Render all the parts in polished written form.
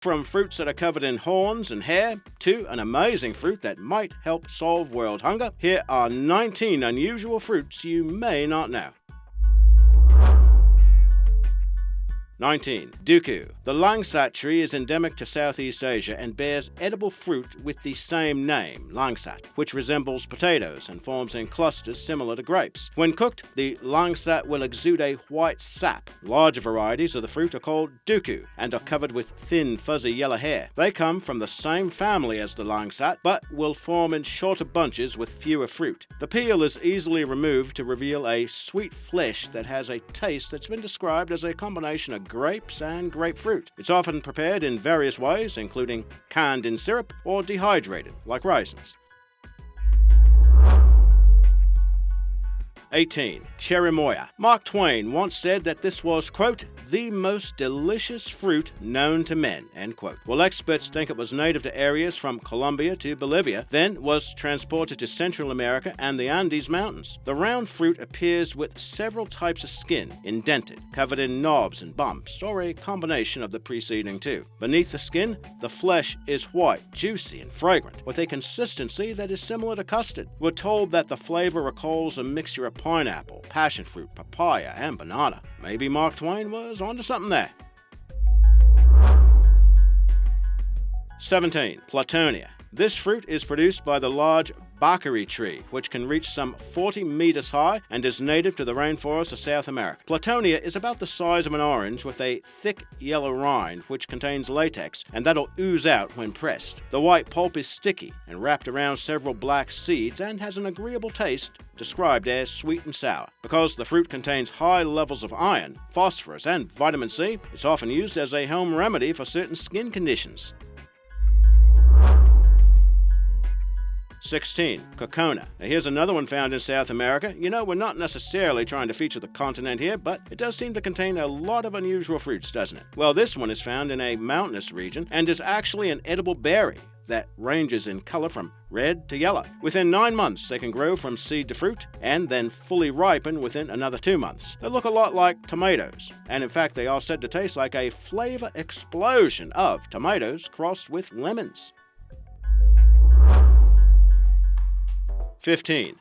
From fruits that are covered in horns and hair to an amazing fruit that might help solve world hunger, here are 19 unusual fruits you may not know. 19. Dooku. The langsat tree is endemic to Southeast Asia and bears edible fruit with the same name, langsat, which resembles potatoes and forms in clusters similar to grapes. When cooked, the langsat will exude a white sap. Larger varieties of the fruit are called Dooku and are covered with thin, fuzzy yellow hair. They come from the same family as the langsat, but will form in shorter bunches with fewer fruit. The peel is easily removed to reveal a sweet flesh that has a taste that's been described as a combination of grapes and grapefruit. It's often prepared in various ways, including canned in syrup or dehydrated, like raisins. 18. Cherimoya. Mark Twain once said that this was, quote, the most delicious fruit known to men, end quote. Well, experts think it was native to areas from Colombia to Bolivia, then was transported to Central America and the Andes Mountains. The round fruit appears with several types of skin, indented, covered in knobs and bumps, or a combination of the preceding two. Beneath the skin, the flesh is white, juicy, and fragrant, with a consistency that is similar to custard. We're told that the flavor recalls a mixture of pineapple, passion fruit, papaya, and banana. Maybe Mark Twain was onto something there. 17. Plutonia. This fruit is produced by the large bakeri tree, which can reach some 40 meters high and is native to the rainforests of South America. Plutonia is about the size of an orange with a thick yellow rind which contains latex, and that'll ooze out when pressed. The white pulp is sticky and wrapped around several black seeds and has an agreeable taste, described as sweet and sour. Because the fruit contains high levels of iron, phosphorus, and vitamin C, it's often used as a home remedy for certain skin conditions. 16. Kakuna. Now here's another one found in South America. You know, we're not necessarily trying to feature the continent here, but it does seem to contain a lot of unusual fruits, doesn't it? Well, this one is found in a mountainous region and is actually an edible berry that ranges in color from red to yellow. Within 9 months, they can grow from seed to fruit and then fully ripen within another 2 months. They look a lot like tomatoes, and in fact, they are said to taste like a flavor explosion of tomatoes crossed with lemons. 15.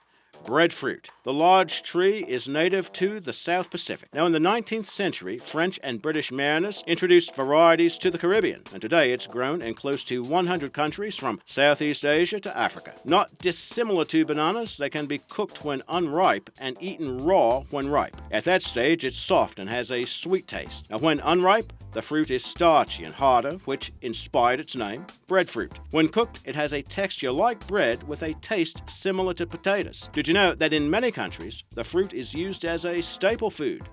Breadfruit. The large tree is native to the South Pacific. Now, in the 19th century, French and British mariners introduced varieties to the Caribbean, and today it's grown in close to 100 countries from Southeast Asia to Africa. Not dissimilar to bananas, they can be cooked when unripe and eaten raw when ripe. At that stage, it's soft and has a sweet taste. Now, when unripe, the fruit is starchy and harder, which inspired its name, breadfruit. When cooked, it has a texture like bread with a taste similar to potatoes. Did you know that in many countries, the fruit is used as a staple food?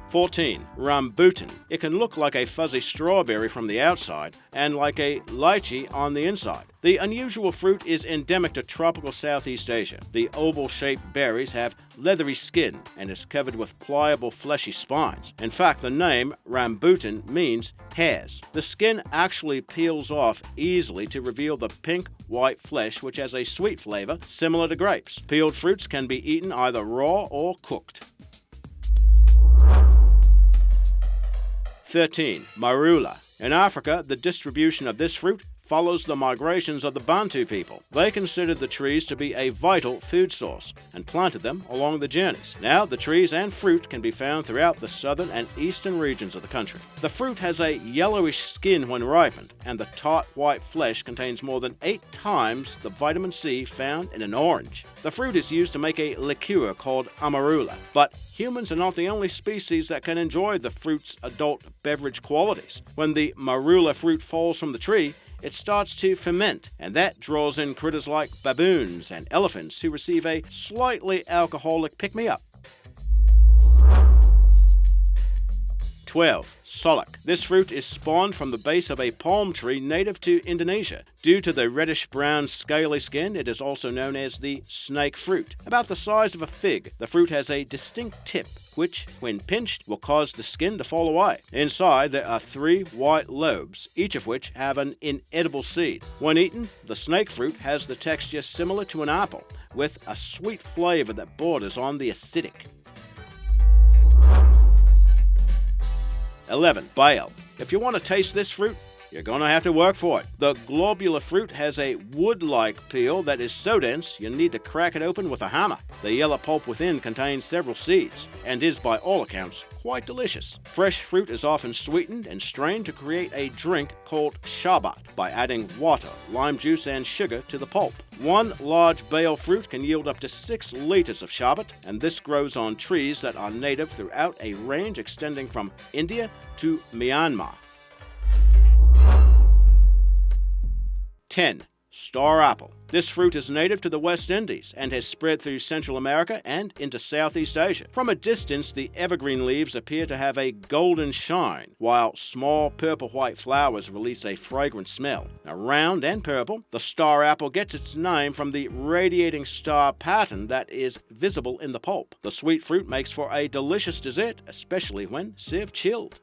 14. Rambutan. It can look like a fuzzy strawberry from the outside and like a lychee on the inside. The unusual fruit is endemic to tropical Southeast Asia. The oval-shaped berries have leathery skin and is covered with pliable, fleshy spines. In fact, the name Rambutan means hairs. The skin actually peels off easily to reveal the pink, white flesh, which has a sweet flavor similar to grapes. Peeled fruits can be eaten either raw or cooked. 13. Marula. In Africa, the distribution of this fruit follows the migrations of the Bantu people. They considered the trees to be a vital food source and planted them along the journeys. Now, the trees and fruit can be found throughout the southern and eastern regions of the country. The fruit has a yellowish skin when ripened, and the tart white flesh contains more than 8 times the vitamin C found in an orange. The fruit is used to make a liqueur called Marula, but humans are not the only species that can enjoy the fruit's adult beverage qualities. When the Marula fruit falls from the tree, it starts to ferment, and that draws in critters like baboons and elephants who receive a slightly alcoholic pick-me-up. 12. Solok. This fruit is spawned from the base of a palm tree native to Indonesia. Due to the reddish-brown scaly skin, it is also known as the snake fruit. About the size of a fig, the fruit has a distinct tip, which, when pinched, will cause the skin to fall away. Inside, there are 3 white lobes, each of which have an inedible seed. When eaten, the snake fruit has the texture similar to an apple, with a sweet flavor that borders on the acidic. 11. Bale. If you want to taste this fruit, you're going to have to work for it. The globular fruit has a wood-like peel that is so dense you need to crack it open with a hammer. The yellow pulp within contains several seeds and is, by all accounts, quite delicious. Fresh fruit is often sweetened and strained to create a drink called sharbat by adding water, lime juice, and sugar to the pulp. One large bale fruit can yield up to 6 liters of sharbat, and this grows on trees that are native throughout a range extending from India to Myanmar. 10. Star apple. This fruit is native to the West Indies and has spread through Central America and into Southeast Asia. From a distance, the evergreen leaves appear to have a golden shine, while small purple-white flowers release a fragrant smell. Now, round and purple, the star apple gets its name from the radiating star pattern that is visible in the pulp. The sweet fruit makes for a delicious dessert, especially when served chilled.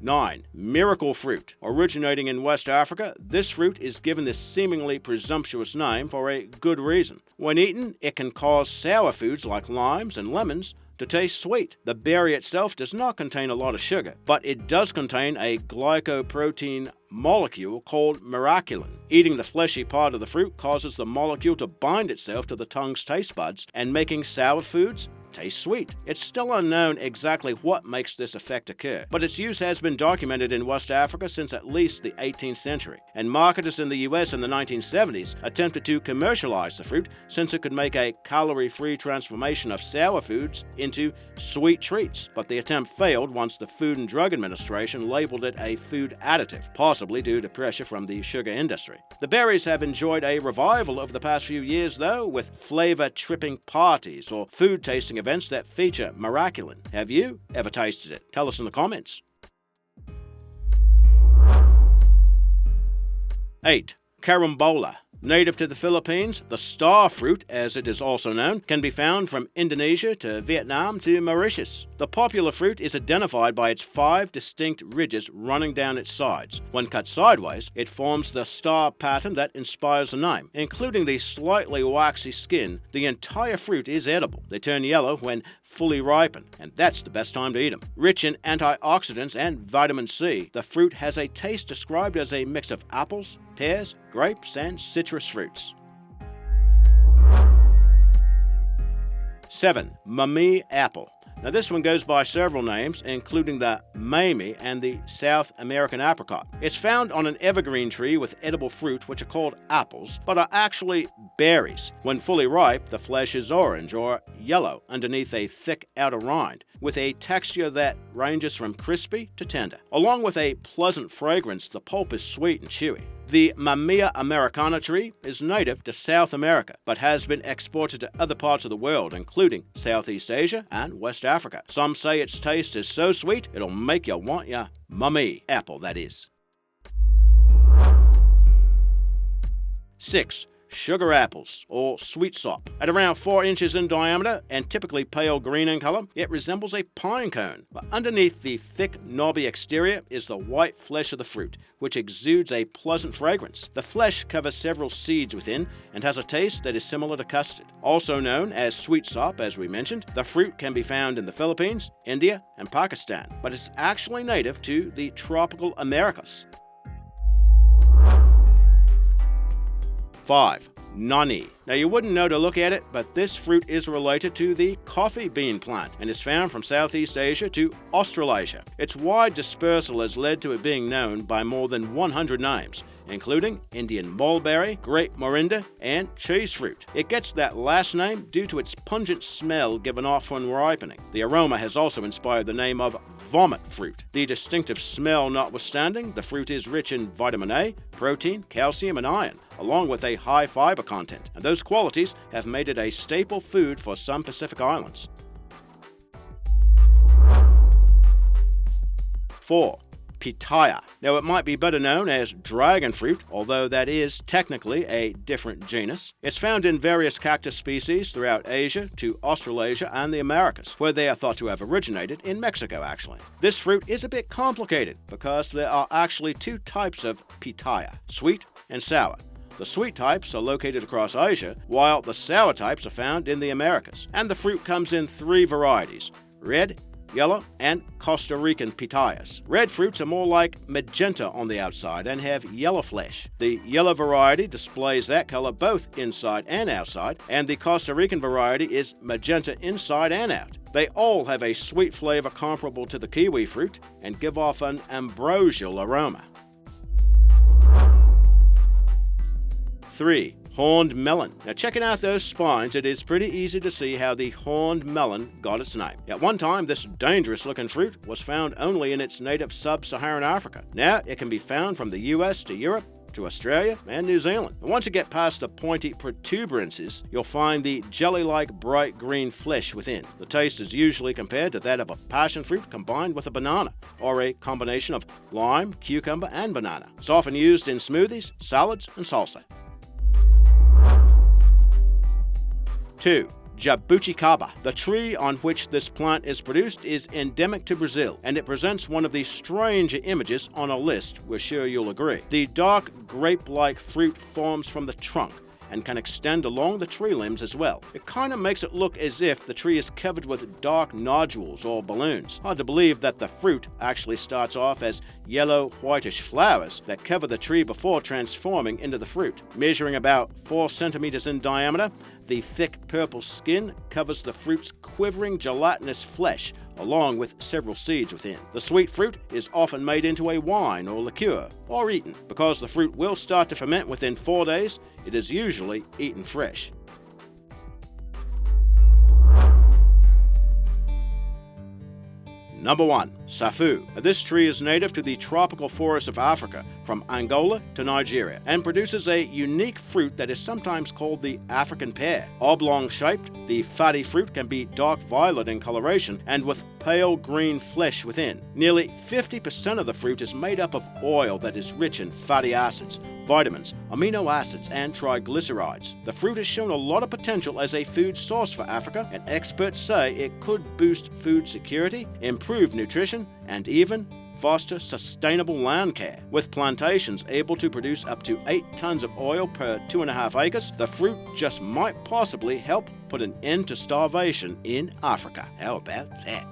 9. Miracle fruit. Originating in West Africa, this fruit is given this seemingly presumptuous name for a good reason. When eaten, it can cause sour foods like limes and lemons to taste sweet. The berry itself does not contain a lot of sugar, but it does contain a glycoprotein molecule called miraculin. Eating the fleshy part of the fruit causes the molecule to bind itself to the tongue's taste buds, and making sour foods taste sweet. It's still unknown exactly what makes this effect occur, but its use has been documented in West Africa since at least the 18th century, and marketers in the US in the 1970s attempted to commercialize the fruit since it could make a calorie-free transformation of sour foods into sweet treats, but the attempt failed once the Food and Drug Administration labeled it a food additive, possibly due to pressure from the sugar industry. The berries have enjoyed a revival over the past few years, though, with flavor-tripping parties or food tasting events that feature miraculin. Have you ever tasted it? Tell us in the comments. 8. Carambola. Native to the Philippines, the star fruit, as it is also known, can be found from Indonesia to Vietnam to Mauritius. The popular fruit is identified by its 5 distinct ridges running down its sides. When cut sideways, it forms the star pattern that inspires the name. Including the slightly waxy skin, the entire fruit is edible. They turn yellow when fully ripened, and that's the best time to eat them. Rich in antioxidants and vitamin C, the fruit has a taste described as a mix of apples, pears, grapes, and citrus fruits. 7. Mamey apple. Now this one goes by several names, including the mamey and the South American apricot. It's found on an evergreen tree with edible fruit which are called apples, but are actually berries. When fully ripe, the flesh is orange or yellow underneath a thick outer rind, with a texture that ranges from crispy to tender. Along with a pleasant fragrance, the pulp is sweet and chewy. The Mamea americana tree is native to South America, but has been exported to other parts of the world, including Southeast Asia and West Africa. Some say its taste is so sweet, it'll make you want your mamey apple, that is. 6. Sugar apples, or sweet sop. At around 4 inches in diameter and typically pale green in color, it resembles a pine cone. But underneath the thick, knobby exterior is the white flesh of the fruit, which exudes a pleasant fragrance. The flesh covers several seeds within and has a taste that is similar to custard. Also known as sweet sop, as we mentioned, the fruit can be found in the Philippines, India, and Pakistan, but it's actually native to the tropical Americas. 5. Noni. Now you wouldn't know to look at it, but this fruit is related to the coffee bean plant and is found from Southeast Asia to Australasia. Its wide dispersal has led to it being known by more than 100 names, including Indian mulberry, grape morinda, and cheese fruit. It gets that last name due to its pungent smell given off when ripening. The aroma has also inspired the name of vomit fruit. The distinctive smell notwithstanding, the fruit is rich in vitamin A, protein, calcium, and iron, along with a high fiber content, and those qualities have made it a staple food for some Pacific islands. 4. Pitaya. Now it might be better known as dragon fruit, although that is technically a different genus. It's found in various cactus species throughout Asia to Australasia and the Americas, where they are thought to have originated in Mexico actually. This fruit is a bit complicated because there are actually 2 types of pitaya, sweet and sour. The sweet types are located across Asia, while the sour types are found in the Americas. And the fruit comes in 3 varieties: red, yellow, and Costa Rican pitayas. Red fruits are more like magenta on the outside and have yellow flesh. The yellow variety displays that color both inside and outside, and the Costa Rican variety is magenta inside and out. They all have a sweet flavor comparable to the kiwi fruit and give off an ambrosial aroma. 3. Horned melon. Now, checking out those spines, it is pretty easy to see how the horned melon got its name. At one time, this dangerous-looking fruit was found only in its native sub-Saharan Africa. Now, it can be found from the US to Europe to Australia and New Zealand. And once you get past the pointy protuberances, you'll find the jelly-like bright green flesh within. The taste is usually compared to that of a passion fruit combined with a banana, or a combination of lime, cucumber, and banana. It's often used in smoothies, salads, and salsa. 2. Jabuticaba. The tree on which this plant is produced is endemic to Brazil, and it presents one of the stranger images on a list, we're sure you'll agree. The dark grape-like fruit forms from the trunk and can extend along the tree limbs as well. It kind of makes it look as if the tree is covered with dark nodules or balloons. Hard to believe that the fruit actually starts off as yellow, whitish flowers that cover the tree before transforming into the fruit. Measuring about 4 centimeters in diameter, the thick purple skin covers the fruit's quivering gelatinous flesh, along with several seeds within. The sweet fruit is often made into a wine or liqueur, or eaten. Because the fruit will start to ferment within 4 days, it is usually eaten fresh. Number 1. Safu. This tree is native to the tropical forests of Africa, from Angola to Nigeria, and produces a unique fruit that is sometimes called the African pear. Oblong-shaped, the fatty fruit can be dark violet in coloration and with pale green flesh within. Nearly 50% of the fruit is made up of oil that is rich in fatty acids, vitamins, amino acids, and triglycerides. The fruit has shown a lot of potential as a food source for Africa, and experts say it could boost food security, improve nutrition, and even foster sustainable land care. With plantations able to produce up to 8 tons of oil per 2.5 acres, the fruit just might possibly help put an end to starvation in Africa. How about that?